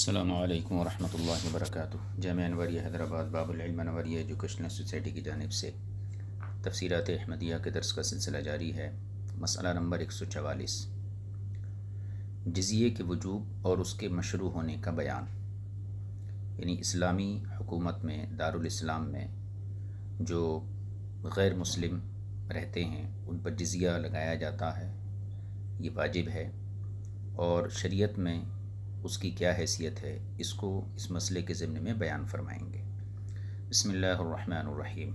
السلام علیکم ورحمۃ اللہ وبرکاتہ۔ جامعہ انوریہ حیدرآباد باب العلم انوریہ ایجوکیشنل سوسائٹی کی جانب سے تفسیرات احمدیہ کے درس کا سلسلہ جاری ہے۔ مسئلہ نمبر 144، جزیے کے وجوب اور اس کے مشروع ہونے کا بیان۔ یعنی اسلامی حکومت میں، دارالاسلام میں جو غیر مسلم رہتے ہیں ان پر جزیہ لگایا جاتا ہے، یہ واجب ہے، اور شریعت میں اس کی کیا حیثیت ہے، اس کو اس مسئلے کے ضمن میں بیان فرمائیں گے۔ بسم اللہ الرحمن الرحیم۔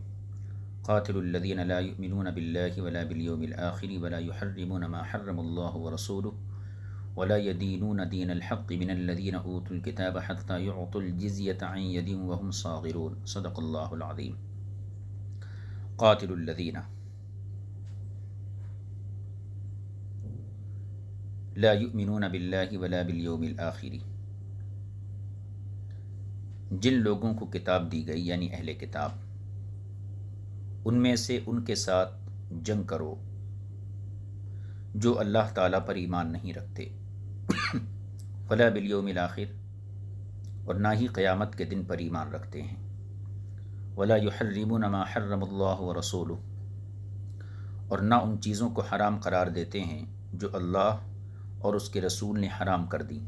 قاتل الذین لا یؤمنون باللہ ولا بالیوم الآخر ولا یحرمون ما حرم اللہ ورسولہ ولا یدینون دین الحق من الذین اوتوا الکتاب حتی یعطوا الجزیۃ عن ید وهم صاغرون۔ صدق اللہ العظیم۔ قاتل الذین لا یؤمنون باللہ ولا بالیوم الآخر، جن لوگوں کو کتاب دی گئی یعنی اہل کتاب، ان میں سے ان کے ساتھ جنگ کرو جو اللہ تعالیٰ پر ایمان نہیں رکھتے، ولا بالیوم الآخر، اور نہ ہی قیامت کے دن پر ایمان رکھتے ہیں، ولا یحرمون ما حرم اللہ ورسولہ، اور نہ ان چیزوں کو حرام قرار دیتے ہیں جو اللہ اور اس کے رسول نے حرام کر دی،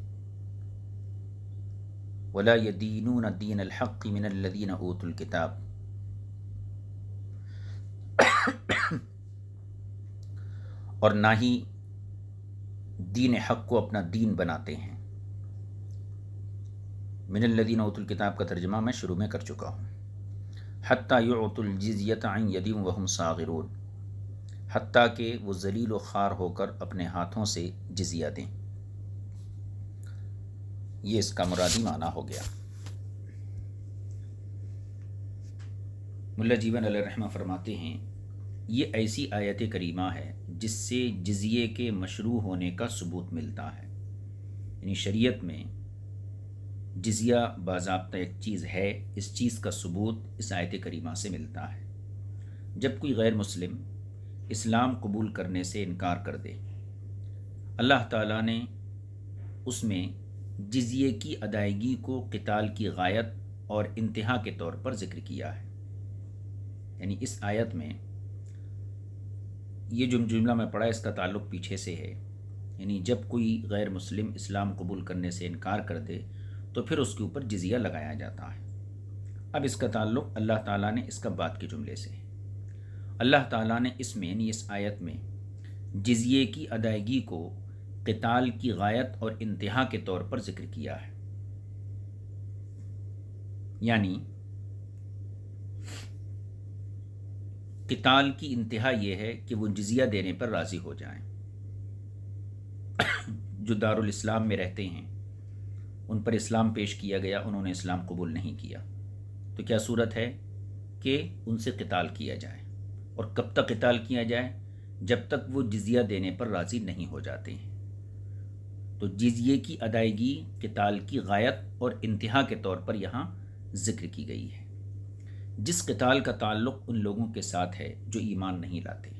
ولا یدینون دین الحق من الذین اوتوا الکتاب، اور نہ ہی دین حق کو اپنا دین بناتے ہیں۔ من الذین اوتوا الکتاب کا ترجمہ میں شروع میں کر چکا ہوں۔ حتی یعطوا الجزیۃ عن ید وهم صاغرون، حتیٰ کہ وہ ذلیل و خوار ہو کر اپنے ہاتھوں سے جزیہ دیں۔ یہ اس کا مرادی معنی ہو گیا۔ ملا جیون علیہ الرحمہ فرماتے ہیں، یہ ایسی آیت کریمہ ہے جس سے جزیے کے مشروع ہونے کا ثبوت ملتا ہے۔ یعنی شریعت میں جزیہ باضابطہ ایک چیز ہے، اس چیز کا ثبوت اس آیت کریمہ سے ملتا ہے۔ جب کوئی غیر مسلم اسلام قبول کرنے سے انکار کر دے، اللہ تعالیٰ نے اس میں جزیے کی ادائیگی کو قتال کی غایت اور انتہا کے طور پر ذکر کیا ہے۔ یعنی اس آیت میں یہ جو جملہ میں پڑھا اس کا تعلق پیچھے سے ہے، یعنی جب کوئی غیر مسلم اسلام قبول کرنے سے انکار کر دے تو پھر اس کے اوپر جزیہ لگایا جاتا ہے۔ اب اس کا تعلق اللہ تعالیٰ نے اس کا بعد کے جملے سے ہے۔ اللہ تعالیٰ نے اس میں یعنی اس آیت میں جزیے کی ادائیگی کو قتال کی غایت اور انتہا کے طور پر ذکر کیا ہے۔ یعنی قتال کی انتہا یہ ہے کہ وہ جزیہ دینے پر راضی ہو جائیں۔ جو دارالاسلام میں رہتے ہیں ان پر اسلام پیش کیا گیا، انہوں نے اسلام قبول نہیں کیا، تو کیا صورت ہے کہ ان سے قتال کیا جائے، اور کب تک قتال کیا جائے؟ جب تک وہ جزیہ دینے پر راضی نہیں ہو جاتے ہیں۔ تو جزیے کی ادائیگی قتال کی غایت اور انتہا کے طور پر یہاں ذکر کی گئی ہے۔ جس قتال کا تعلق ان لوگوں کے ساتھ ہے جو ایمان نہیں لاتے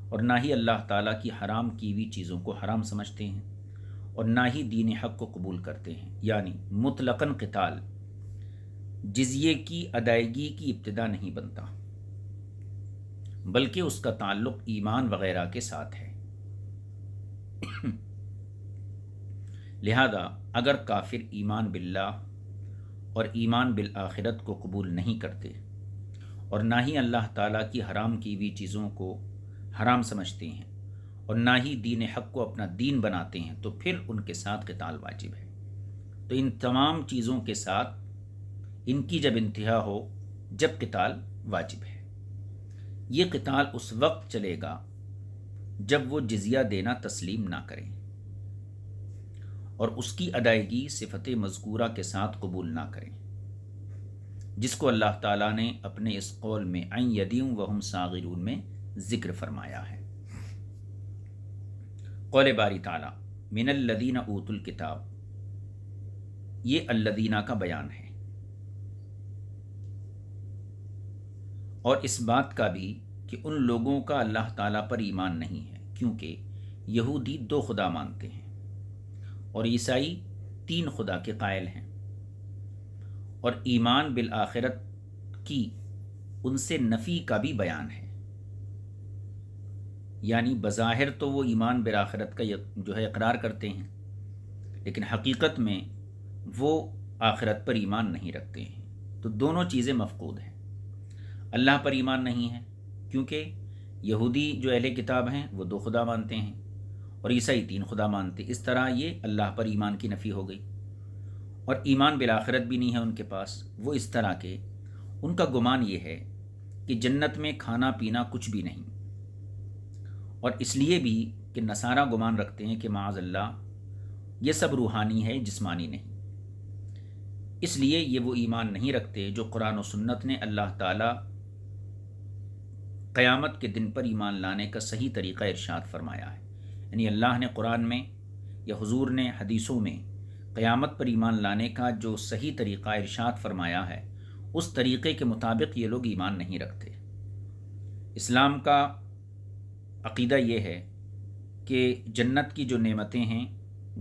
اور نہ ہی اللہ تعالیٰ کی حرام کی ہوئی چیزوں کو حرام سمجھتے ہیں اور نہ ہی دین حق کو قبول کرتے ہیں، یعنی مطلقاً قتال جزیے کی ادائیگی کی ابتدا نہیں بنتا، بلکہ اس کا تعلق ایمان وغیرہ کے ساتھ ہے۔ لہذا اگر کافر ایمان باللہ اور ایمان بالآخرت کو قبول نہیں کرتے اور نہ ہی اللہ تعالیٰ کی حرام کی ہوئی چیزوں کو حرام سمجھتے ہیں اور نہ ہی دین حق کو اپنا دین بناتے ہیں، تو پھر ان کے ساتھ قتال واجب ہے۔ تو ان تمام چیزوں کے ساتھ ان کی جب انتہا ہو، جب قتال واجب ہے۔ یہ قتال اس وقت چلے گا جب وہ جزیہ دینا تسلیم نہ کریں اور اس کی ادائیگی صفت مذکورہ کے ساتھ قبول نہ کریں، جس کو اللہ تعالیٰ نے اپنے اس قول میں عن یدیم وہم صاغرون میں ذکر فرمایا ہے۔ قول باری تعالیٰ من الذین اوتوا الکتاب، یہ الذین کا بیان ہے، اور اس بات کا بھی کہ ان لوگوں کا اللہ تعالیٰ پر ایمان نہیں ہے، کیونکہ یہودی دو خدا مانتے ہیں اور عیسائی تین خدا کے قائل ہیں، اور ایمان بالآخرت کی ان سے نفی کا بھی بیان ہے۔ یعنی بظاہر تو وہ ایمان بالآخرت کا جو ہے اقرار کرتے ہیں، لیکن حقیقت میں وہ آخرت پر ایمان نہیں رکھتے ہیں۔ تو دونوں چیزیں مفقود ہیں۔ اللہ پر ایمان نہیں ہے، کیونکہ یہودی جو اہل کتاب ہیں وہ دو خدا مانتے ہیں، اور عیسائی تین خدا مانتے۔ اس طرح یہ اللہ پر ایمان کی نفی ہو گئی۔ اور ایمان بالآخرت بھی نہیں ہے ان کے پاس۔ وہ اس طرح کے، ان کا گمان یہ ہے کہ جنت میں کھانا پینا کچھ بھی نہیں، اور اس لیے بھی کہ نصارہ گمان رکھتے ہیں کہ معاذ اللہ یہ سب روحانی ہے، جسمانی نہیں۔ اس لیے یہ وہ ایمان نہیں رکھتے جو قرآن و سنت نے اللہ تعالیٰ قیامت کے دن پر ایمان لانے کا صحیح طریقہ ارشاد فرمایا ہے۔ یعنی اللہ نے قرآن میں یا حضور نے حدیثوں میں قیامت پر ایمان لانے کا جو صحیح طریقہ ارشاد فرمایا ہے، اس طریقے کے مطابق یہ لوگ ایمان نہیں رکھتے۔ اسلام کا عقیدہ یہ ہے کہ جنت کی جو نعمتیں ہیں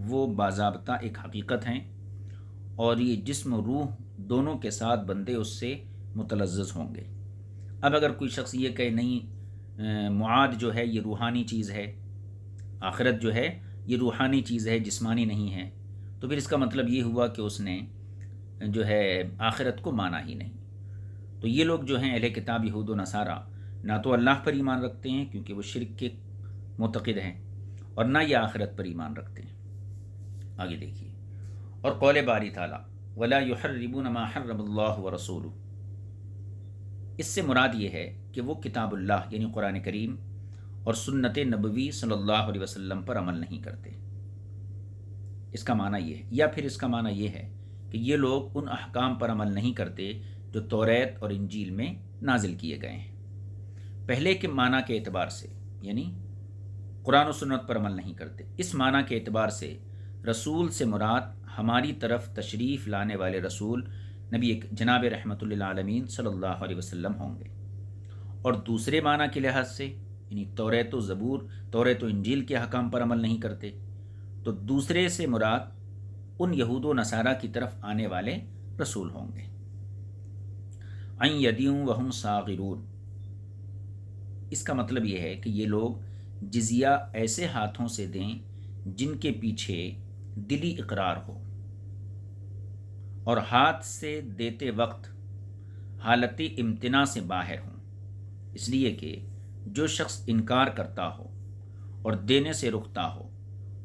وہ باضابطہ ایک حقیقت ہیں، اور یہ جسم و روح دونوں کے ساتھ بندے اس سے متلذذ ہوں گے۔ اب اگر کوئی شخص یہ کہے نہیں معاد جو ہے یہ روحانی چیز ہے، آخرت جو ہے یہ روحانی چیز ہے، جسمانی نہیں ہے، تو پھر اس کا مطلب یہ ہوا کہ اس نے جو ہے آخرت کو مانا ہی نہیں۔ تو یہ لوگ جو ہیں اہل کتاب یہود و نصارہ، نہ تو اللہ پر ایمان رکھتے ہیں کیونکہ وہ شرک کے معتقد ہیں، اور نہ یہ آخرت پر ایمان رکھتے ہیں۔ آگے دیکھیے، اور قول باری تعالیٰ وَلَا يُحَرِّمُونَ مَا حَرَّمَ اللَّهُ وَرَسُولُهُ، اس سے مراد یہ ہے کہ وہ کتاب اللہ یعنی قرآن کریم اور سنت نبوی صلی اللہ علیہ وسلم پر عمل نہیں کرتے۔ اس کا معنی یہ ہے، یا پھر اس کا معنی یہ ہے کہ یہ لوگ ان احکام پر عمل نہیں کرتے جو توریت اور انجیل میں نازل کیے گئے ہیں۔ پہلے کے معنی کے اعتبار سے یعنی قرآن و سنت پر عمل نہیں کرتے، اس معنی کے اعتبار سے رسول سے مراد ہماری طرف تشریف لانے والے رسول نبی جناب رحمۃ للعالمین صلی اللہ علیہ وسلم ہوں گے، اور دوسرے معنی کے لحاظ سے یعنی توریت و زبور، توریت و انجیل کے حکام پر عمل نہیں کرتے، تو دوسرے سے مراد ان یہود و نصارہ کی طرف آنے والے رسول ہوں گے۔ ان یدیوں وہم صاغرون، اس کا مطلب یہ ہے کہ یہ لوگ جزیہ ایسے ہاتھوں سے دیں جن کے پیچھے دلی اقرار ہو، اور ہاتھ سے دیتے وقت حالت امتناع سے باہر ہوں، اس لیے کہ جو شخص انکار کرتا ہو اور دینے سے رکتا ہو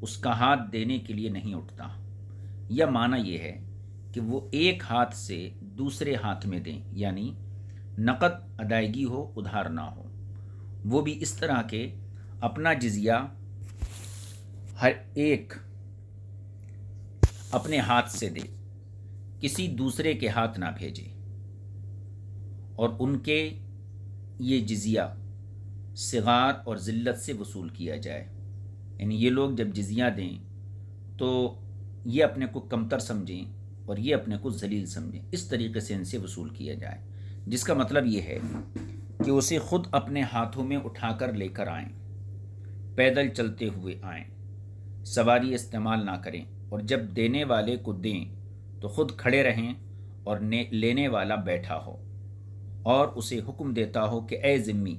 اس کا ہاتھ دینے کے لیے نہیں اٹھتا۔ یا معنی یہ ہے کہ وہ ایک ہاتھ سے دوسرے ہاتھ میں دیں، یعنی نقد ادائیگی ہو، ادھار نہ ہو۔ وہ بھی اس طرح کہ اپنا جزیہ ہر ایک اپنے ہاتھ سے دے، کسی دوسرے کے ہاتھ نہ بھیجے، اور ان کے یہ جزیہ صغار اور ذلت سے وصول کیا جائے۔ یعنی یہ لوگ جب جزیہ دیں تو یہ اپنے کو کمتر سمجھیں اور یہ اپنے کو ذلیل سمجھیں، اس طریقے سے ان سے وصول کیا جائے، جس کا مطلب یہ ہے کہ اسے خود اپنے ہاتھوں میں اٹھا کر لے کر آئیں، پیدل چلتے ہوئے آئیں، سواری استعمال نہ کریں، اور جب دینے والے کو دیں تو خود کھڑے رہیں اور لینے والا بیٹھا ہو، اور اسے حکم دیتا ہو کہ اے ذمی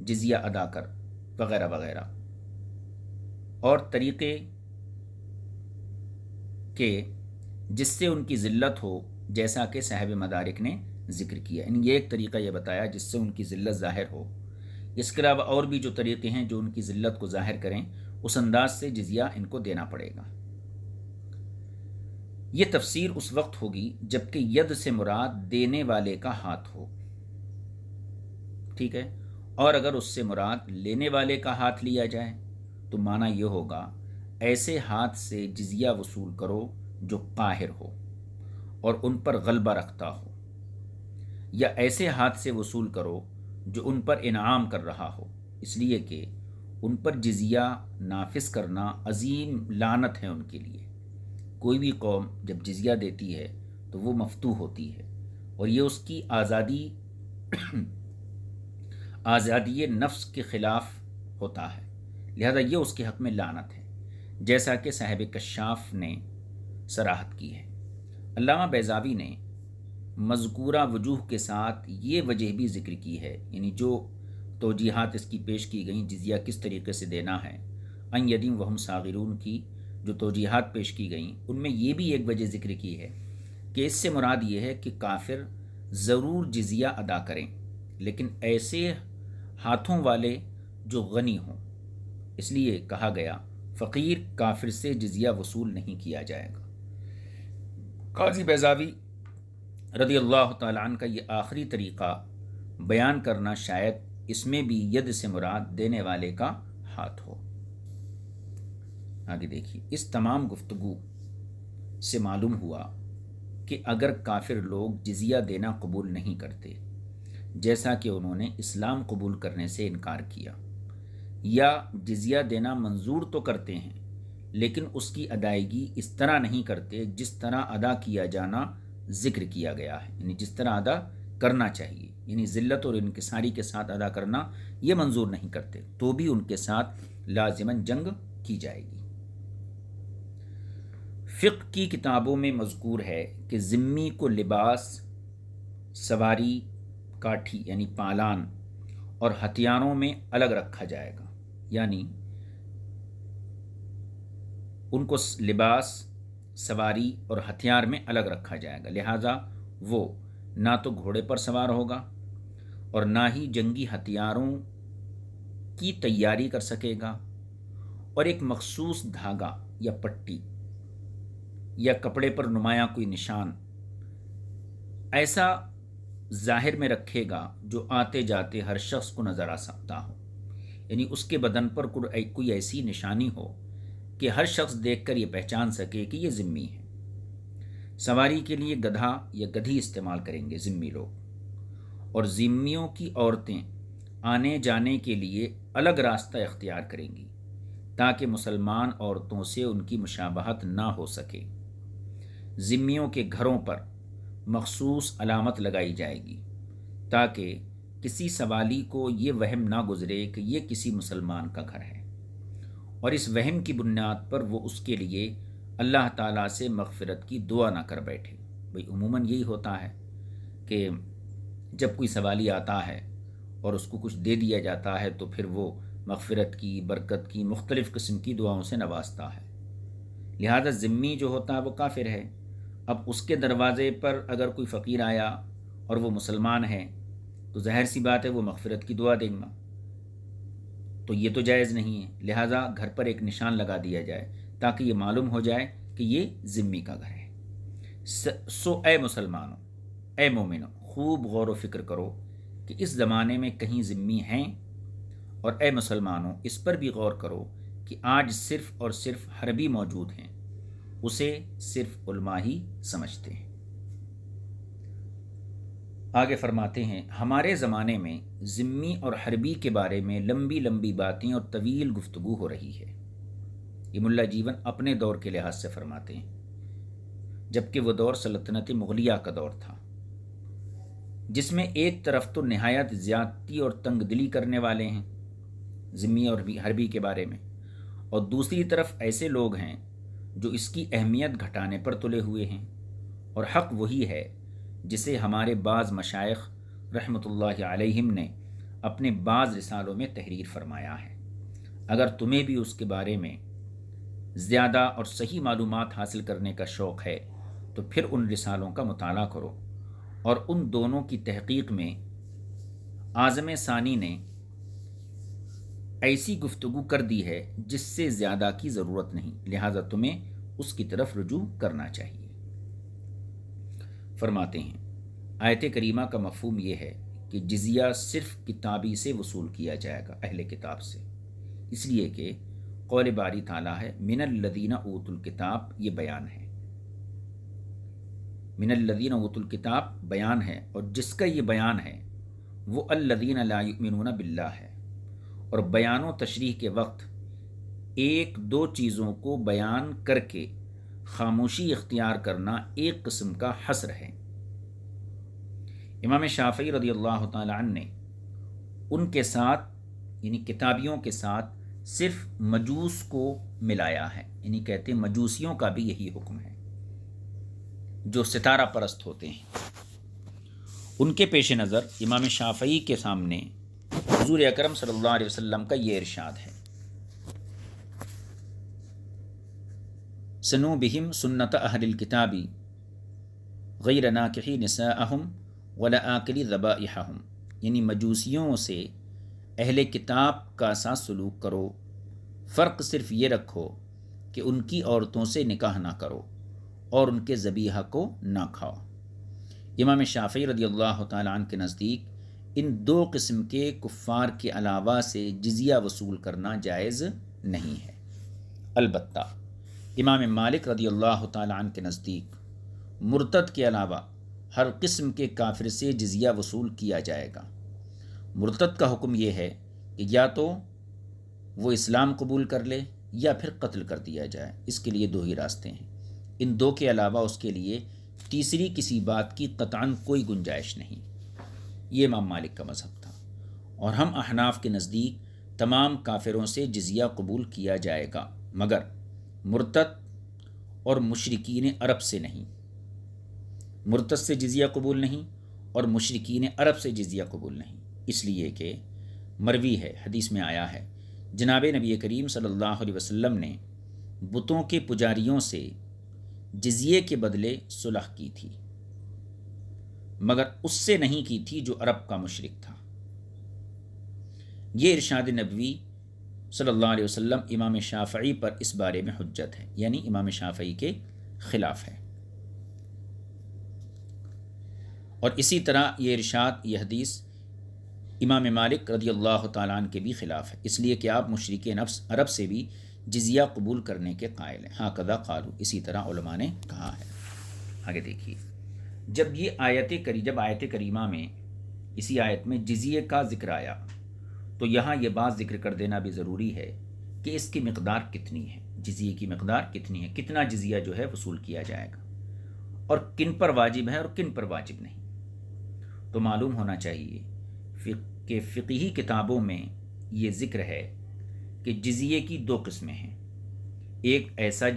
جزیہ ادا کر، وغیرہ وغیرہ، اور طریقے کہ جس سے ان کی ذلت ہو، جیسا کہ صاحب مدارک نے ذکر کیا۔ یعنی یہ ایک طریقہ یہ بتایا جس سے ان کی ذلت ظاہر ہو۔ اس کے علاوہ اور بھی جو طریقے ہیں جو ان کی ذلت کو ظاہر کریں، اس انداز سے جزیہ ان کو دینا پڑے گا۔ یہ تفسیر اس وقت ہوگی جب کہ ید سے مراد دینے والے کا ہاتھ ہو، ٹھیک ہے، اور اگر اس سے مراد لینے والے کا ہاتھ لیا جائے تو معنی یہ ہوگا ایسے ہاتھ سے جزیہ وصول کرو جو قاہر ہو اور ان پر غلبہ رکھتا ہو، یا ایسے ہاتھ سے وصول کرو جو ان پر انعام کر رہا ہو، اس لیے کہ ان پر جزیہ نافذ کرنا عظیم لعنت ہے ان کے لیے۔ کوئی بھی قوم جب جزیہ دیتی ہے تو وہ مفتوح ہوتی ہے، اور یہ اس کی آزادی نفس کے خلاف ہوتا ہے، لہذا یہ اس کے حق میں لعنت ہے، جیسا کہ صاحب کشاف نے صراحت کی ہے۔ علامہ بیضاوی نے مذکورہ وجوہ کے ساتھ یہ وجہ بھی ذکر کی ہے، یعنی جو توجیحات اس کی پیش کی گئیں جزیہ کس طریقے سے دینا ہے، ان یدیم وہم صاغرون کی جو توجیحات پیش کی گئیں ان میں یہ بھی ایک وجہ ذکر کی ہے کہ اس سے مراد یہ ہے کہ کافر ضرور جزیہ ادا کریں، لیکن ایسے ہاتھوں والے جو غنی ہوں، اس لیے کہا گیا فقیر کافر سے جزیہ وصول نہیں کیا جائے گا۔ قاضی بیضاوی رضی اللہ تعالیٰ عنہ کا یہ آخری طریقہ بیان کرنا شاید اس میں بھی ید سے مراد دینے والے کا ہاتھ ہو۔ آگے دیکھیے، اس تمام گفتگو سے معلوم ہوا کہ اگر کافر لوگ جزیہ دینا قبول نہیں کرتے، جیسا کہ انہوں نے اسلام قبول کرنے سے انکار کیا، یا جزیہ دینا منظور تو کرتے ہیں لیکن اس کی ادائیگی اس طرح نہیں کرتے جس طرح ادا کیا جانا ذکر کیا گیا ہے، یعنی جس طرح ادا کرنا چاہیے، یعنی ذلت اور انکساری کے ساتھ ادا کرنا یہ منظور نہیں کرتے، تو بھی ان کے ساتھ لازماً جنگ کی جائے گی۔ فقہ کی کتابوں میں مذکور ہے کہ ذمی کو لباس، سواری، کاٹھی یعنی پالان اور ہتھیاروں میں الگ رکھا جائے گا، یعنی ان کو لباس، سواری اور ہتھیار میں الگ رکھا جائے گا، لہٰذا وہ نہ تو گھوڑے پر سوار ہوگا اور نہ ہی جنگی ہتھیاروں کی تیاری کر سکے گا، اور ایک مخصوص دھاگا یا پٹی یا کپڑے پر نمایاں کوئی نشان ایسا ظاہر میں رکھے گا جو آتے جاتے ہر شخص کو نظر آ سکتا ہو، یعنی اس کے بدن پر کوئی ایسی نشانی ہو کہ ہر شخص دیکھ کر یہ پہچان سکے کہ یہ ذمی ہے۔ سواری کے لیے گدھا یا گدھی استعمال کریں گے ذمی لوگ، اور ذمیوں کی عورتیں آنے جانے کے لیے الگ راستہ اختیار کریں گی تاکہ مسلمان عورتوں سے ان کی مشابہت نہ ہو سکے۔ ذمیوں کے گھروں پر مخصوص علامت لگائی جائے گی تاکہ کسی سوالی کو یہ وہم نہ گزرے کہ یہ کسی مسلمان کا گھر ہے، اور اس وہم کی بنیاد پر وہ اس کے لیے اللہ تعالیٰ سے مغفرت کی دعا نہ کر بیٹھے۔ بھئی عموماً یہی ہوتا ہے کہ جب کوئی سوالی آتا ہے اور اس کو کچھ دے دیا جاتا ہے تو پھر وہ مغفرت کی، برکت کی، مختلف قسم کی دعاؤں سے نوازتا ہے، لہذا ذمی جو ہوتا ہے وہ کافر ہے۔ اب اس کے دروازے پر اگر کوئی فقیر آیا اور وہ مسلمان ہے تو ظاہر سی بات ہے وہ مغفرت کی دعا دیں گا، تو یہ تو جائز نہیں ہے، لہٰذا گھر پر ایک نشان لگا دیا جائے تاکہ یہ معلوم ہو جائے کہ یہ ذمی کا گھر ہے۔ سو اے مسلمانوں، اے مومنوں، خوب غور و فکر کرو کہ اس زمانے میں کہیں ذمی ہیں، اور اے مسلمانوں اس پر بھی غور کرو کہ آج صرف اور صرف حربی موجود ہیں، اسے صرف علماء ہی سمجھتے ہیں۔ آگے فرماتے ہیں، ہمارے زمانے میں ذمی اور حربی کے بارے میں لمبی لمبی باتیں اور طویل گفتگو ہو رہی ہے۔ یہ ملا جیون اپنے دور کے لحاظ سے فرماتے ہیں، جبکہ وہ دور سلطنت مغلیہ کا دور تھا، جس میں ایک طرف تو نہایت زیادتی اور تنگ دلی کرنے والے ہیں ذمی اور حربی کے بارے میں، اور دوسری طرف ایسے لوگ ہیں جو اس کی اہمیت گھٹانے پر تلے ہوئے ہیں، اور حق وہی ہے جسے ہمارے بعض مشائخ رحمۃ اللہ علیہم نے اپنے بعض رسالوں میں تحریر فرمایا ہے۔ اگر تمہیں بھی اس کے بارے میں زیادہ اور صحیح معلومات حاصل کرنے کا شوق ہے تو پھر ان رسالوں کا مطالعہ کرو، اور ان دونوں کی تحقیق میں اعظم ثانی نے ایسی گفتگو کر دی ہے جس سے زیادہ کی ضرورت نہیں، لہٰذا تمہیں اس کی طرف رجوع کرنا چاہیے۔ فرماتے ہیں، آیت کریمہ کا مفہوم یہ ہے کہ جزیہ صرف کتابی سے وصول کیا جائے گا، اہل کتاب سے، اس لیے کہ قول باری تعالیٰ ہے من الذین اوتوا الکتاب، یہ بیان ہے، من الذین اوتوا الکتاب بیان ہے، اور جس کا یہ بیان ہے وہ الذین لا یؤمنون باللہ ہے، اور بیان و تشریح کے وقت ایک دو چیزوں کو بیان کر کے خاموشی اختیار کرنا ایک قسم کا حصر ہے۔ امام شافعی رضی اللہ تعالی عنہ نے ان کے ساتھ یعنی کتابیوں کے ساتھ صرف مجوس کو ملایا ہے، یعنی کہتے ہیں مجوسیوں کا بھی یہی حکم ہے، جو ستارہ پرست ہوتے ہیں، ان کے پیش نظر امام شافعی کے سامنے حضور اکرم صلی اللہ علیہ وسلم کا یہ ارشاد ہے: سنو بہم سنت اہل الکتاب غیر ناکحی نساءہم ولا آکلی ذبائحہم، یعنی مجوسیوں سے اہل کتاب کا سا سلوک کرو، فرق صرف یہ رکھو کہ ان کی عورتوں سے نکاح نہ کرو اور ان کے ذبیحہ کو نہ کھاؤ۔ امام شافعی رضی اللہ تعالیٰ عنہ کے نزدیک ان دو قسم کے کفار کے علاوہ سے جزیہ وصول کرنا جائز نہیں ہے۔ البتہ امام مالک رضی اللہ تعالیٰ عنہ کے نزدیک مرتد کے علاوہ ہر قسم کے کافر سے جزیہ وصول کیا جائے گا۔ مرتد کا حکم یہ ہے کہ یا تو وہ اسلام قبول کر لے یا پھر قتل کر دیا جائے، اس کے لیے دو ہی راستے ہیں، ان دو کے علاوہ اس کے لیے تیسری کسی بات کی قطعاً کوئی گنجائش نہیں۔ یہ امام مالک کا مذہب تھا، اور ہم احناف کے نزدیک تمام کافروں سے جزیہ قبول کیا جائے گا، مگر مرتد اور مشرکین عرب سے نہیں۔ مرتد سے جزیہ قبول نہیں اور مشرکین عرب سے جزیہ قبول نہیں، اس لیے کہ مروی ہے، حدیث میں آیا ہے، جناب نبی کریم صلی اللہ علیہ وسلم نے بتوں کے پجاریوں سے جزیے کے بدلے صلح کی تھی، مگر اس سے نہیں کی تھی جو عرب کا مشرک تھا۔ یہ ارشاد نبوی صلی اللہ علیہ وسلم امام شافعی پر اس بارے میں حجت ہے، یعنی امام شافعی کے خلاف ہے۔ اور اسی طرح یہ ارشاد، یہ حدیث امام مالک رضی اللہ تعالیٰ عنہ کے بھی خلاف ہے، اس لیے کہ آپ مشرک نفس عرب سے بھی جزیہ قبول کرنے کے قائل ہیں۔ ہاں قضا قالو، اسی طرح علماء نے کہا ہے۔ آگے دیکھیے، جب آیت کریمہ میں اسی آیت میں جزیے کا ذکر آیا تو یہاں یہ بات ذکر کر دینا بھی ضروری ہے کہ اس کی مقدار کتنی ہے، جزیے کی مقدار کتنی ہے، کتنا جزیہ جو ہے وصول کیا جائے گا، اور کن پر واجب ہے اور کن پر واجب نہیں۔ تو معلوم ہونا چاہیے کہ فقہی کتابوں میں یہ ذکر ہے کہ جزیے کی دو قسمیں ہیں، ایک ایسا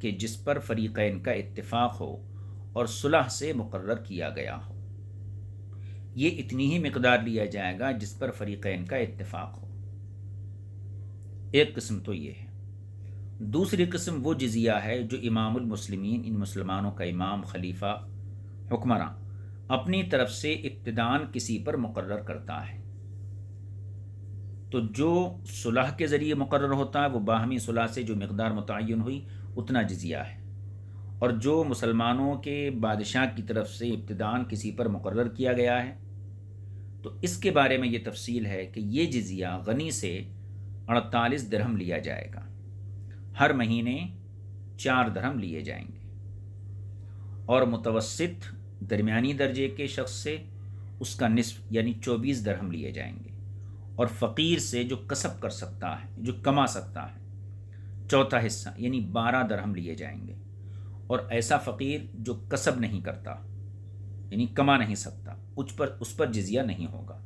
کہ جس پر فریقین کا اتفاق ہو اور صلح سے مقرر کیا گیا ہو، یہ اتنی ہی مقدار لیا جائے گا جس پر فریقین کا اتفاق ہو، ایک قسم تو یہ ہے۔ دوسری قسم وہ جزیہ ہے جو امام المسلمین، ان مسلمانوں کا امام، خلیفہ، حکمراں اپنی طرف سے ابتداً کسی پر مقرر کرتا ہے۔ تو جو صلح کے ذریعے مقرر ہوتا ہے وہ باہمی صلح سے جو مقدار متعین ہوئی اتنا جزیہ ہے، اور جو مسلمانوں کے بادشاہ کی طرف سے ابتداً کسی پر مقرر کیا گیا ہے تو اس کے بارے میں یہ تفصیل ہے کہ یہ جزیہ غنی سے 48 درہم لیا جائے گا، ہر مہینے 4 درہم لیے جائیں گے، اور متوسط درمیانی درجے کے شخص سے اس کا نصف یعنی 24 درہم لیے جائیں گے، اور فقیر سے جو کسب کر سکتا ہے، جو کما سکتا ہے، چوتھا حصہ یعنی 12 درہم لیے جائیں گے، اور ایسا فقیر جو کسب نہیں کرتا یعنی کما نہیں سکتا اس پر جزیہ نہیں ہوگا۔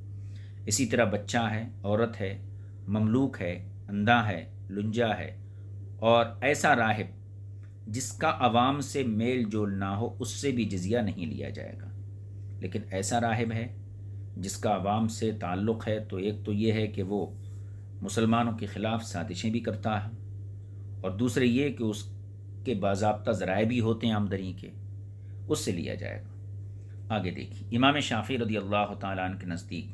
اسی طرح بچہ ہے، عورت ہے، مملوک ہے، اندھا ہے، لنجا ہے، اور ایسا راہب جس کا عوام سے میل جول نہ ہو، اس سے بھی جزیہ نہیں لیا جائے گا۔ لیکن ایسا راہب ہے جس کا عوام سے تعلق ہے تو ایک تو یہ ہے کہ وہ مسلمانوں کے خلاف سازشیں بھی کرتا ہے، اور دوسرے یہ کہ اس کے باضابطہ ذرائع بھی ہوتے ہیں آمدنی کے، اس سے لیا جائے گا۔ آگے دیکھیے، امام شافعی رضی اللہ تعالیٰ عنہ کے نزدیک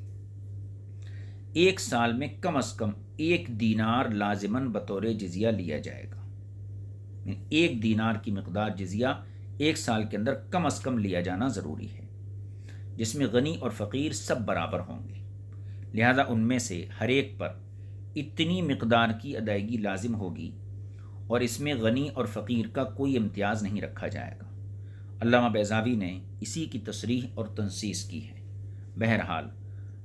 ایک سال میں کم از کم 1 دینار لازماً بطور جزیہ لیا جائے گا، 1 دینار کی مقدار جزیہ 1 سال کے اندر کم از کم لیا جانا ضروری ہے، جس میں غنی اور فقیر سب برابر ہوں گے، لہذا ان میں سے ہر ایک پر اتنی مقدار کی ادائیگی لازم ہوگی، اور اس میں غنی اور فقیر کا کوئی امتیاز نہیں رکھا جائے گا۔ علامہ بیضاوی نے اسی کی تصریح اور تنصیص کی ہے۔ بہرحال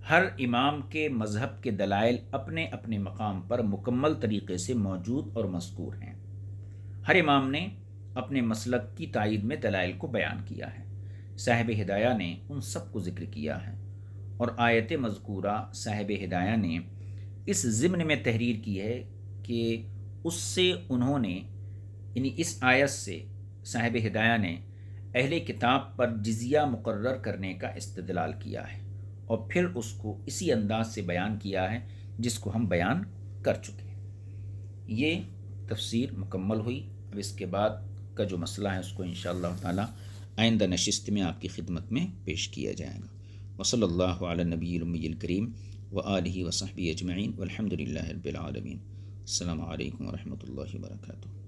ہر امام کے مذہب کے دلائل اپنے اپنے مقام پر مکمل طریقے سے موجود اور مذکور ہیں، ہر امام نے اپنے مسلک کی تائید میں دلائل کو بیان کیا ہے، صاحب ہدایہ نے ان سب کو ذکر کیا ہے، اور آیت مذکورہ صاحب ہدایہ نے اس ضمن میں تحریر کی ہے کہ اس سے انہوں نے یعنی اس آیت سے صاحب ہدایہ نے اہل کتاب پر جزیہ مقرر کرنے کا استدلال کیا ہے اور پھر اس کو اسی انداز سے بیان کیا ہے جس کو ہم بیان کر چکے ہیں۔ یہ تفسیر مکمل ہوئی۔ اب اس کے بعد کا جو مسئلہ ہے اس کو انشاءاللہ تعالی آئندہ نشست میں آپ کی خدمت میں پیش کیا جائے گا۔ وصلی اللہ علی نبی الامی الکریم وآلہ وصحبہ اجمعین والحمد للہ رب العالمین۔ السلام علیکم ورحمۃ اللہ وبرکاتہ۔